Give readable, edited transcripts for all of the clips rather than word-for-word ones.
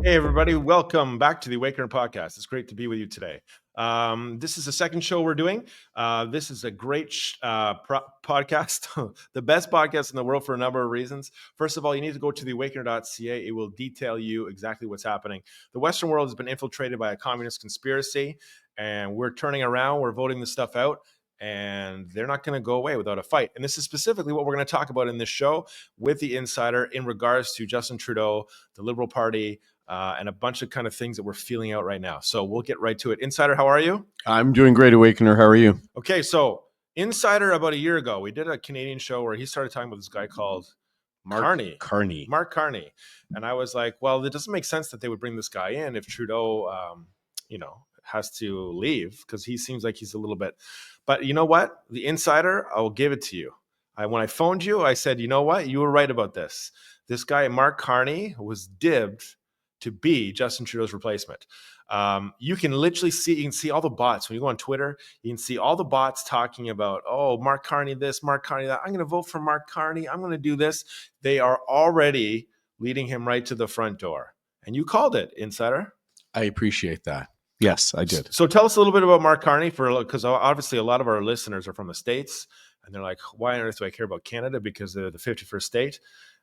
Hey, everybody. Welcome back to the Awakener podcast. It's great to be with you today. This is the second show we're doing. This is a great podcast, the best podcast in the world for a number of reasons. First of all, you need to go to theawakener.ca. It will detail you exactly what's happening. The Western world has been infiltrated by a communist conspiracy, and we're turning around. We're voting this stuff out, and they're not going to go away without a fight. And this is specifically what we're going to talk about in this show with the insider in regards to Justin Trudeau, the Liberal Party, and a bunch of kind of things that we're feeling out right now. So we'll get right to it. Insider, how are you? I'm doing great, Awakener. How are you? Okay, so Insider, about a year ago, we did a Canadian show where he started talking about this guy called Mark Carney. And I was like, well, it doesn't make sense that they would bring this guy in if Trudeau, has to leave, because he seems like he's a little bit. But you know what? The Insider, I will give it to you. When I phoned you, I said, you know what? You were right about this. This guy, Mark Carney, was dibbed to be Justin Trudeau's replacement. You can literally see all the bots. When you go on Twitter, you can see all the bots talking about, oh, Mark Carney this, Mark Carney that. I'm going to vote for Mark Carney. I'm going to do this. They are already leading him right to the front door. And you called it, Insider. I appreciate that. Yes, I did. So tell us a little bit about Mark Carney, because obviously a lot of our listeners are from the States, and they're like, why on earth do I care about Canada? Because they're the 51st state.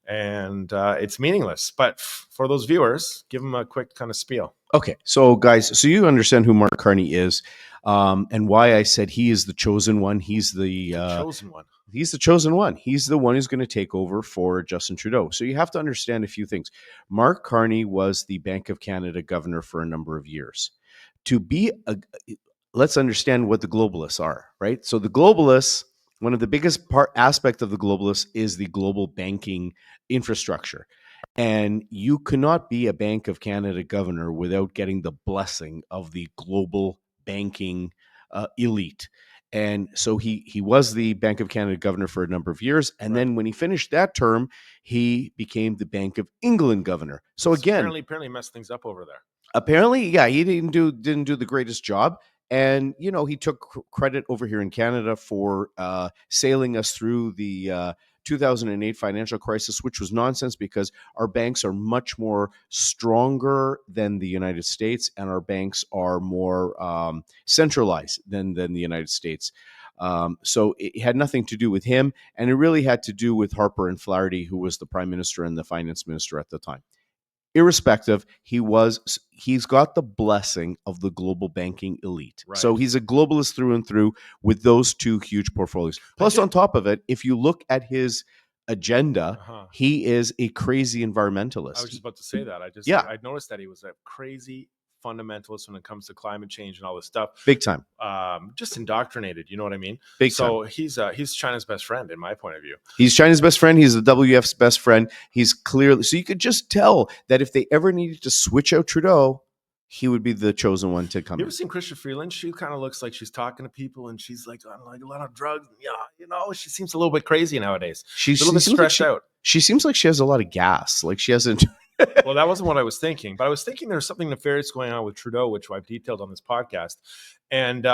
And it's meaningless. But for those viewers, give them a quick kind of spiel. Okay, so guys, so you understand who Mark Carney is, and why I said he is the chosen one. He's the chosen one. He's the chosen one. He's the one who's going to take over for Justin Trudeau. So you have to understand a few things. Mark Carney was the Bank of Canada governor for a number of years. Let's understand what the globalists are, right? So the globalists, one of the biggest aspect of the globalists is the global banking infrastructure. And you cannot be a Bank of Canada governor without getting the blessing of the global banking elite. And so he was the Bank of Canada governor for a number of years. And then when he finished that term, he became the Bank of England governor. So again, apparently messed things up over there. Apparently, yeah, he didn't do the greatest job. And, he took credit over here in Canada for sailing us through the 2008 financial crisis, which was nonsense because our banks are much more stronger than the United States, and our banks are more centralized than the United States. So it had nothing to do with him, and it really had to do with Harper and Flaherty, who was the prime minister and the finance minister at the time. Irrespective, he's got the blessing of the global banking elite. Right. So he's a globalist through and through with those two huge portfolios. Plus, on top of it, if you look at his agenda, he is a crazy environmentalist. I was just about to say that. I noticed that he was a crazy fundamentalist when it comes to climate change and all this stuff. Big time. Just indoctrinated, you know what I mean? Big time. So he's China's best friend, in my point of view. He's China's best friend. He's the WF's best friend. He's clearly, so you could just tell that if they ever needed to switch out Trudeau, he would be the chosen one to come in. You ever seen Chrystia Freeland? She kind of looks like she's talking to people, and she's like on like a lot of drugs. Yeah, she seems a little bit crazy nowadays. She's a little bit stressed out. She seems like she has a lot of gas. Like she hasn't. Well, that wasn't what I was thinking, but I was thinking there's something nefarious going on with Trudeau, which I've detailed on this podcast. And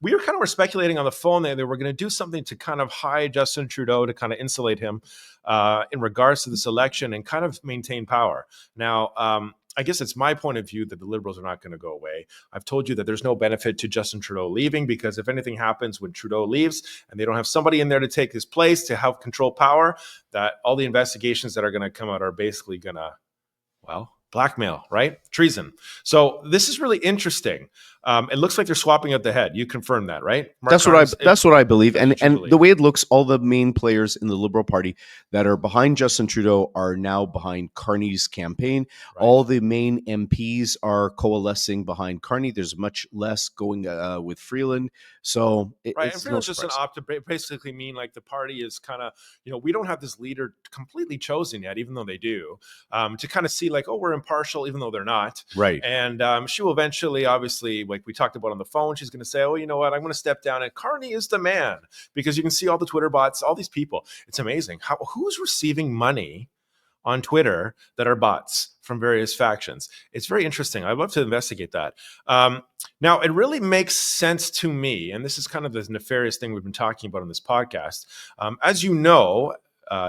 we were speculating on the phone that they were going to do something to kind of hide Justin Trudeau, to kind of insulate him in regards to this election and kind of maintain power. Now, I guess it's my point of view that the Liberals are not going to go away. I've told you that there's no benefit to Justin Trudeau leaving, because if anything happens when Trudeau leaves and they don't have somebody in there to take his place, to help control power, that all the investigations that are going to come out are basically going to, blackmail, right? Treason. So this is really interesting. It looks like they're swapping out the head. You confirm that, right? That's what I believe. And the way it looks, all the main players in the Liberal Party that are behind Justin Trudeau are now behind Carney's campaign. Right. All the main MPs are coalescing behind Carney. There's much less going with Freeland. So and Freeland's just an opt to basically mean like the party is kind of, we don't have this leader completely chosen yet, even though they do, to kind of see like, oh, we're impartial, even though they're not. Right. And she will eventually, obviously, like we talked about on the phone, she's going to say, oh, you know what, I'm going to step down, and Carney is the man, because you can see all the Twitter bots, all these people. It's amazing who's receiving money on Twitter that are bots from various factions. It's very interesting. I'd love to investigate that. Now, it really makes sense to me, and this is kind of the nefarious thing we've been talking about on this podcast. As you know,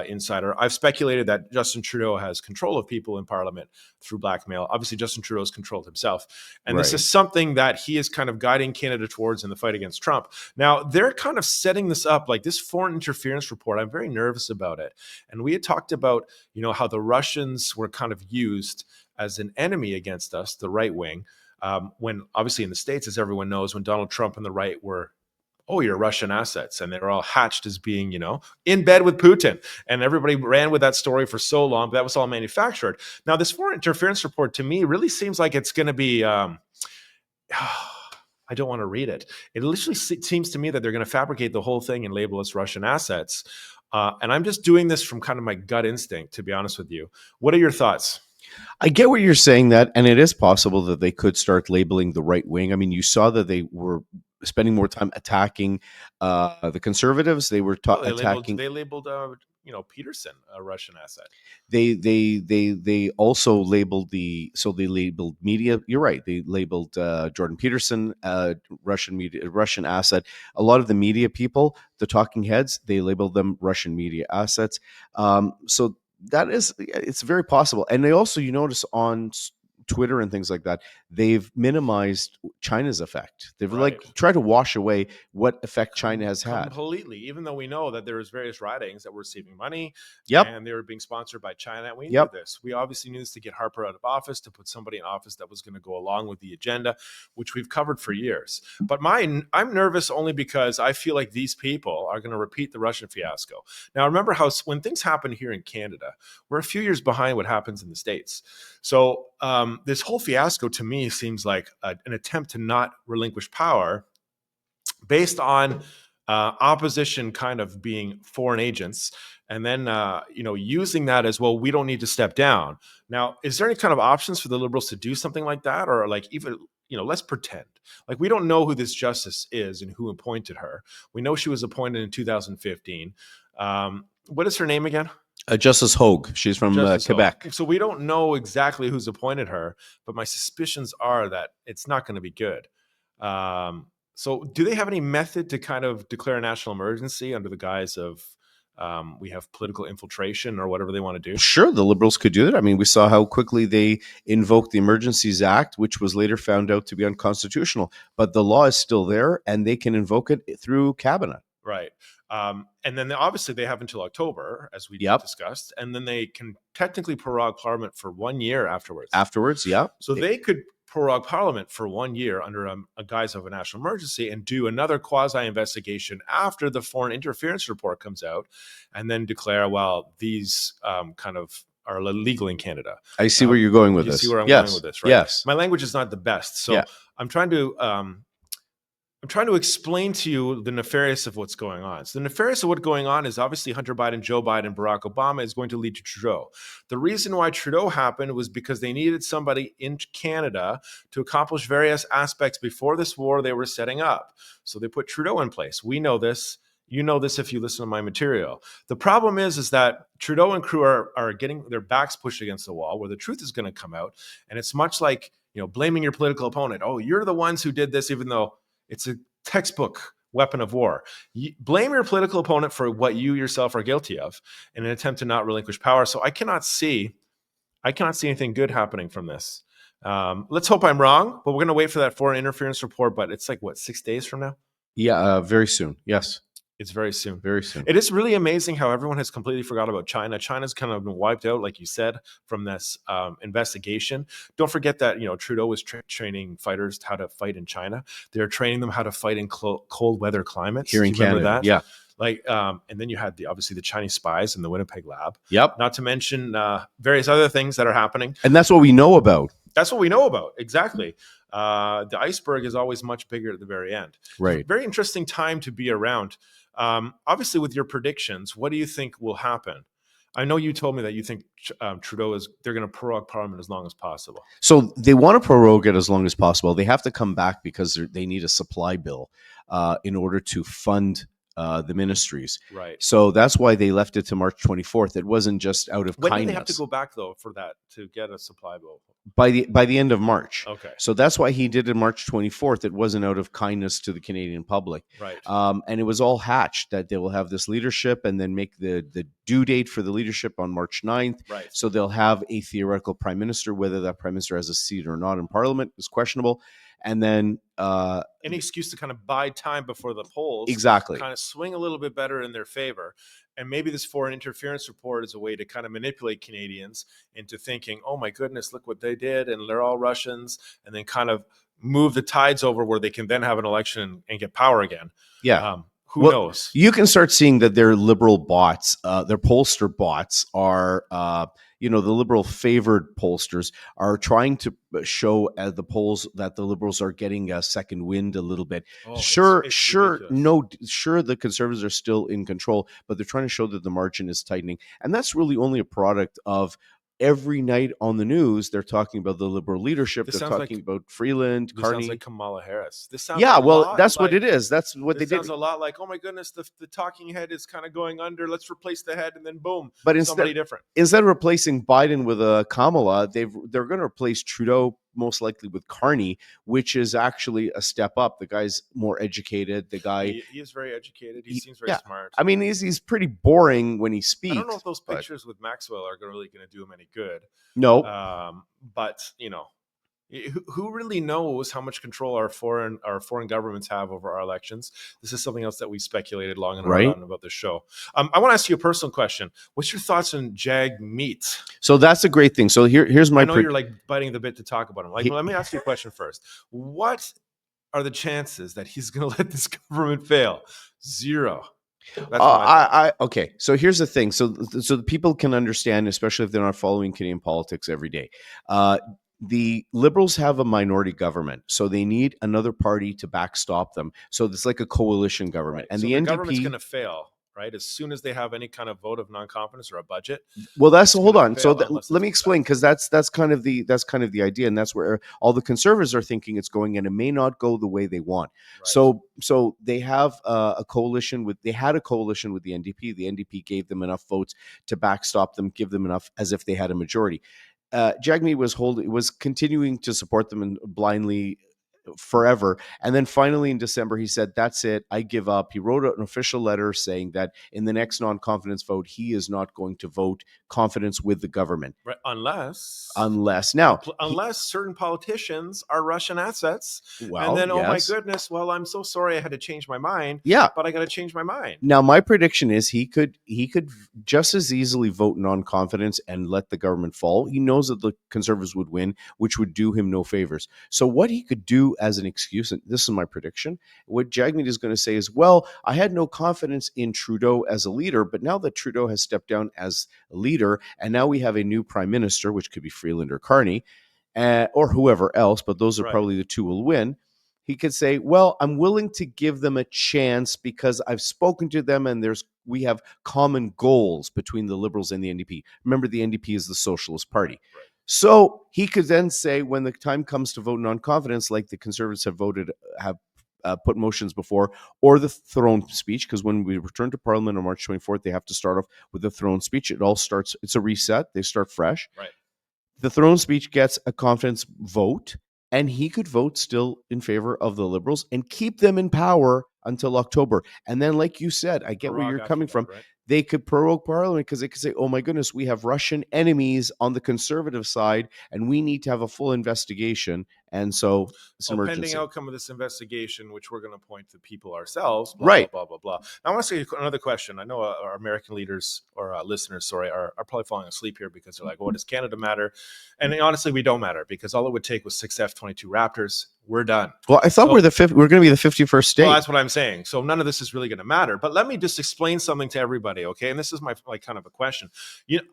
insider. I've speculated that Justin Trudeau has control of people in Parliament through blackmail. Obviously, Justin Trudeau's controlled himself. And this is something that he is kind of guiding Canada towards in the fight against Trump. Now, they're kind of setting this up like this foreign interference report. I'm very nervous about it. And we had talked about, how the Russians were kind of used as an enemy against us, the right wing, when obviously in the States, as everyone knows, when Donald Trump and the right were you're Russian assets. And they were all hatched as being, in bed with Putin. And everybody ran with that story for so long, but that was all manufactured. Now, this foreign interference report to me really seems like it's going to be, I don't want to read it. It literally seems to me that they're going to fabricate the whole thing and label us Russian assets. And I'm just doing this from kind of my gut instinct, to be honest with you. What are your thoughts? I get what you're saying, that, and it is possible that they could start labeling the right wing. I mean, you saw that they were spending more time attacking the conservatives. They were attacking. They labeled Peterson a Russian asset. They also labeled they labeled media. You're right. They labeled Jordan Peterson Russian asset. A lot of the media people, the talking heads, they labeled them Russian media assets. So it's very possible. And they also, you notice on Twitter and things like that, they've minimized China's effect. They've tried to wash away what effect China has had completely, even though we know that there was various writings that were receiving money and they were being sponsored by China. We knew this. We obviously knew this to get Harper out of office, to put somebody in office that was going to go along with the agenda, which we've covered for years. But I'm nervous only because I feel like these people are going to repeat the Russian fiasco. Now, remember how when things happen here in Canada, we're a few years behind what happens in the States. So this whole fiasco to me seems like an attempt to not relinquish power based on opposition kind of being foreign agents, and then using that as, well, we don't need to step down. Now, is there any kind of options for the Liberals to do something like that? Or like, even, let's pretend like we don't know who this justice is and who appointed her. We know she was appointed in 2015. What is her name again? Justice Hogue. She's from Quebec. So we don't know exactly who's appointed her, but my suspicions are that it's not going to be good. So do they have any method to kind of declare a national emergency under the guise of we have political infiltration or whatever they want to do? Sure, the Liberals could do that. I mean, we saw how quickly they invoked the Emergencies Act, which was later found out to be unconstitutional. But the law is still there, and they can invoke it through cabinet. Right. And then obviously they have until October, as we discussed, and then they can technically prorogue Parliament for 1 year afterwards. So they could prorogue Parliament for 1 year under a guise of a national emergency and do another quasi-investigation after the foreign interference report comes out, and then declare, well, these kind of are illegal in Canada. I see where you're going with this. You see where I'm going with this, right? Yes. My language is not the best, so I'm trying to explain to you the nefarious of what's going on. So the nefarious of what's going on is obviously Hunter Biden, Joe Biden, Barack Obama is going to lead to Trudeau. The reason why Trudeau happened was because they needed somebody in Canada to accomplish various aspects before this war they were setting up. So they put Trudeau in place. We know this. You know this if you listen to my material. The problem is that Trudeau and crew are getting their backs pushed against the wall where the truth is going to come out. And it's much like, blaming your political opponent. Oh, you're the ones who did this, even though it's a textbook weapon of war. You blame your political opponent for what you yourself are guilty of in an attempt to not relinquish power. So I cannot see anything good happening from this. Let's hope I'm wrong, but we're going to wait for that foreign interference report. But it's like, 6 days from now? Yeah, very soon. Yes. It's very soon. Very soon. It is really amazing how everyone has completely forgot about China. China's kind of been wiped out, like you said, from this investigation. Don't forget that Trudeau was training fighters how to fight in China. They're training them how to fight in cold weather climates. Here in Canada, that? Yeah. And then you had obviously the Chinese spies in the Winnipeg lab. Yep. Not to mention various other things that are happening. And that's what we know about. That's what we know about. Exactly. The iceberg is always much bigger at the very end. Right. Very interesting time to be around. Obviously, with your predictions, what do you think will happen? I know you told me that you think Trudeau they're going to prorogue Parliament as long as possible. So they want to prorogue it as long as possible. They have to come back because they need a supply bill in order to fund the ministries. Right. So that's why they left it to March 24th. It wasn't just out of When kindness. do they have to go back though for that to get a supply bill? By the end of March. Okay. So that's why he did it March 24th. It wasn't out of kindness to the Canadian public. Right. And it was all hatched that they will have this leadership and then make the due date for the leadership on March 9th. Right. So they'll have a theoretical prime minister. Whether that prime minister has a seat or not in parliament is questionable. And then any excuse to kind of buy time before the polls, exactly, kind of swing a little bit better in their favor. And maybe this foreign interference report is a way to kind of manipulate Canadians into thinking, oh my goodness, look what they did, and they're all Russians, and then kind of move the tides over where they can then have an election and get power again. Yeah. Who knows? You can start seeing that their liberal bots, their pollster bots are, the liberal favored pollsters are trying to show at the polls that the liberals are getting a second wind a little bit. Oh, sure, it's ridiculous. the conservatives are still in control, but they're trying to show that the margin is tightening. And that's really only a product of every night on the news, they're talking about the liberal leadership. They're talking about Freeland, Carney. This sounds like Kamala Harris. This sounds that's what it is. That's what they did. Sounds a lot like, oh my goodness, the talking head is kind of going under. Let's replace the head, and then boom, but somebody different. Instead of replacing Biden with a Kamala, they're going to replace Trudeau most likely with Carney, which is actually a step up. The guy's more educated. The guy he is very educated. He seems very smart. I mean, he's pretty boring when he speaks. I don't know if those pictures with Maxwell are really going to do him any good. No, but who really knows how much control our foreign governments have over our elections? This is something else that we speculated long and hard on about this show. I want to ask you a personal question. What's your thoughts on Jagmeet? So that's a great thing. So here's my. I know you're like biting the bit to talk about him. Let me ask you a question first. What are the chances that he's going to let this government fail? 0. Okay. So here's the thing. So the people can understand, especially if they're not following Canadian politics every day. The Liberals have a minority government, so they need another party to backstop them. So it's like a coalition government, and so the NDP government's going to fail, right? As soon as they have any kind of vote of non-confidence or a budget. Well, hold on. So let me explain, because that's kind of the idea, and that's where all the conservatives are thinking it's going, and it may not go the way they want. Right. So they have a coalition with. They had a coalition with the NDP. The NDP gave them enough votes to backstop them, give them enough as if they had a majority. Jagmeet was continuing to support them and blindly forever. And then finally in December, he said, that's it. I give up. He wrote an official letter saying that in the next non-confidence vote, he is not going to vote confidence with the government. Right. Unless certain politicians are Russian assets. Well, and then, oh my goodness, well, I'm so sorry I had to change my mind. Yeah. But I got to change my mind. Now, my prediction is he could just as easily vote non-confidence and let the government fall. He knows that the Conservatives would win, which would do him no favors. So what he could do as an excuse, and this is my prediction, what Jagmeet is going to say is, well, I had no confidence in Trudeau as a leader, but now that Trudeau has stepped down as a leader, and now we have a new prime minister, which could be Freeland or Carney, or whoever else, but those are probably the two will win. He could say, well, I'm willing to give them a chance because I've spoken to them and we have common goals between the Liberals and the NDP. Remember, the NDP is the Socialist Party. Right. So he could then say, when the time comes to vote non-confidence, like the Conservatives have put motions before, or the throne speech, because when we return to Parliament on March 24th, they have to start off with the throne speech. It's a reset. They start fresh. Right. The throne speech gets a confidence vote, and he could vote still in favor of the Liberals and keep them in power until October. And then, like you said, I get where you're coming from. Right? They could prorogue Parliament because they could say, oh my goodness, we have Russian enemies on the Conservative side, and we need to have a full investigation. And so it's an emergency. Pending outcome of this investigation, which we're going to point to people ourselves, right? Blah, blah, blah, blah. Now, I want to ask you another question. I know our American leaders or listeners, are probably falling asleep here because they're like, well, does Canada matter? And honestly, we don't matter, because all it would take was 6 F-22 Raptors. We're done. Well, I thought we're going to be the 51st state. Well, that's what I'm saying. So none of this is really going to matter. But let me just explain something to everybody, okay? And this is my kind of a question.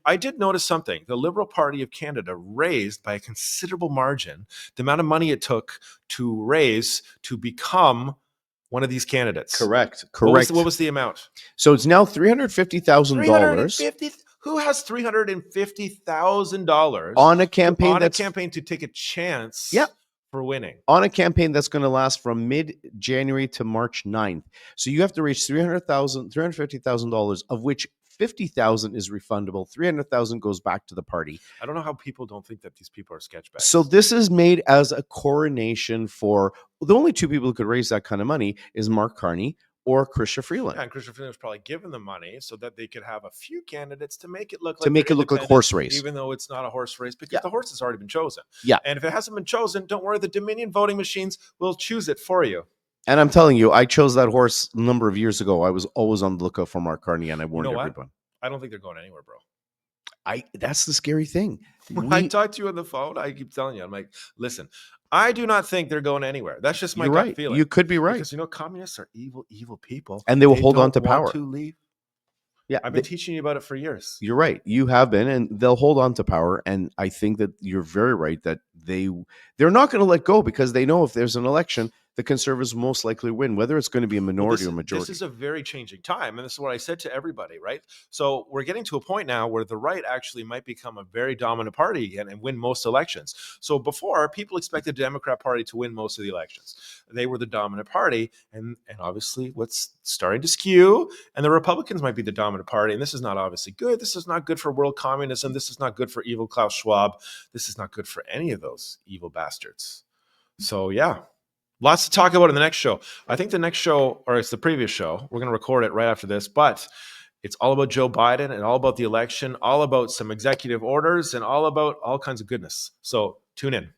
I did notice something. The Liberal Party of Canada raised by a considerable margin the amount of money it took to raise to become one of these candidates. Correct. What was the amount? So it's now $350,000. Who has $350,000 on a campaign to take a chance? Yeah. for winning on a campaign that's going to last from mid-January to March 9th. So you have to reach $350,000, of which 50,000 is refundable. 300,000 goes back to the party. I don't know how people don't think that these people are sketchbags. So this is made as a coronation for the only two people who could raise that kind of money is Mark Carney or Chrystia Freeland. Yeah, and Chrystia Freeland was probably given the money so that they could have a few candidates to make it look like horse race, even though it's not a horse race, because the horse has already been chosen. Yeah, and if it hasn't been chosen, don't worry, the Dominion voting machines will choose it for you. And I'm telling you, I chose that horse a number of years ago. I was always on the lookout for Mark Carney, and I warned everyone. I don't think they're going anywhere, bro. That's the scary thing. When I talk to you on the phone, I keep telling you, I'm like, listen, I do not think they're going anywhere. That's just my gut feeling. You could be right. Because, communists are evil, evil people. And they will hold on to power. To leave. Yeah, I've been teaching you about it for years. You're right. You have been, and they'll hold on to power. And I think that you're very right that they're not going to let go, because they know if there's an election, the Conservatives most likely win, whether it's going to be a minority or majority. This is a very changing time, and this is what I said to everybody, right? So we're getting to a point now where the right actually might become a very dominant party again and win most elections. So before, people expected the Democrat Party to win most of the elections. They were the dominant party, and obviously what's starting to skew, and the Republicans might be the dominant party, and this is not obviously good. This is not good for world communism. This is not good for evil Klaus Schwab. This is not good for any of those evil bastards. So yeah. Lots to talk about in the next show. I think the next show, or it's the previous show, we're going to record it right after this, but it's all about Joe Biden and all about the election, all about some executive orders, and all about all kinds of goodness. So tune in.